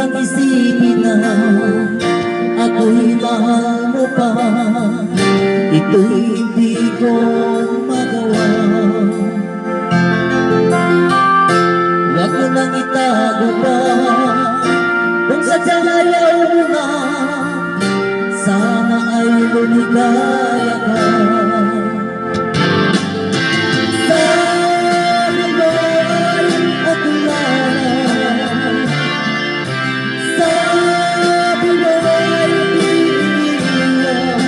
bang isipin na ako'y mahal mo pa? Ito'y hindi ko magawa. Huwag mo nang itago pa kung sadyang ayaw mo na. Sana ay lumigaya ka. Sabi mo ay ako lang. Sabi mo ay bibigyan.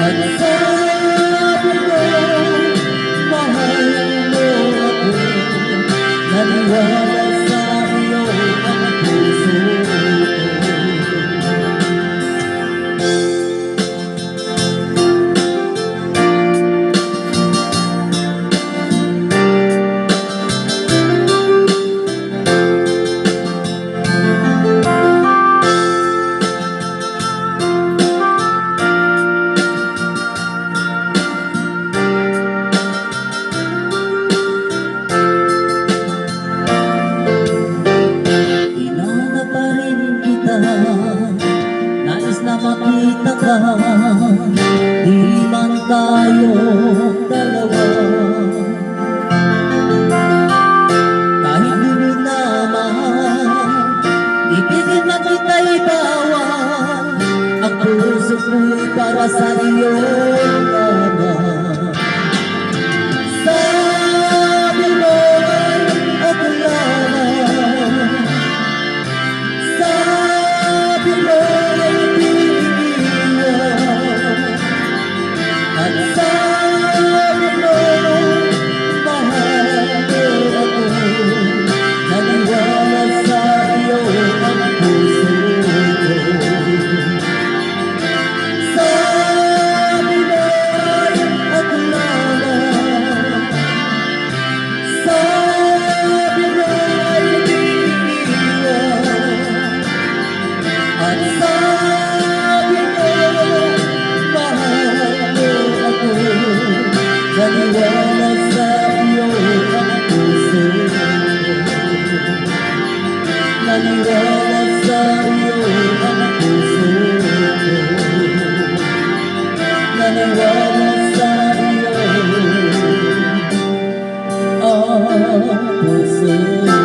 At sabi mo mahal mo ako. Naniwala sa iyo ang puso ko. Nais na makita ka, di man tayong dalawa. Kahit di mo na mahal, ibigin na kita'y bawal. Ang puso ko'y para sa iyo lamang. Sabi mo ay ako lamang. Sabi mo ay bibigyan. At sabi mo mahal mo ako. Naniwala sa iyo ang puso ko. Sabi mo ay ako lamang. Sabi mo ay bibigyan. At sabi mo mahal mo ako. Naniwala sa iyo ang puso ko. Naniwala sa iyo ang puso ko. Naniwala sa iyo ang puso ko.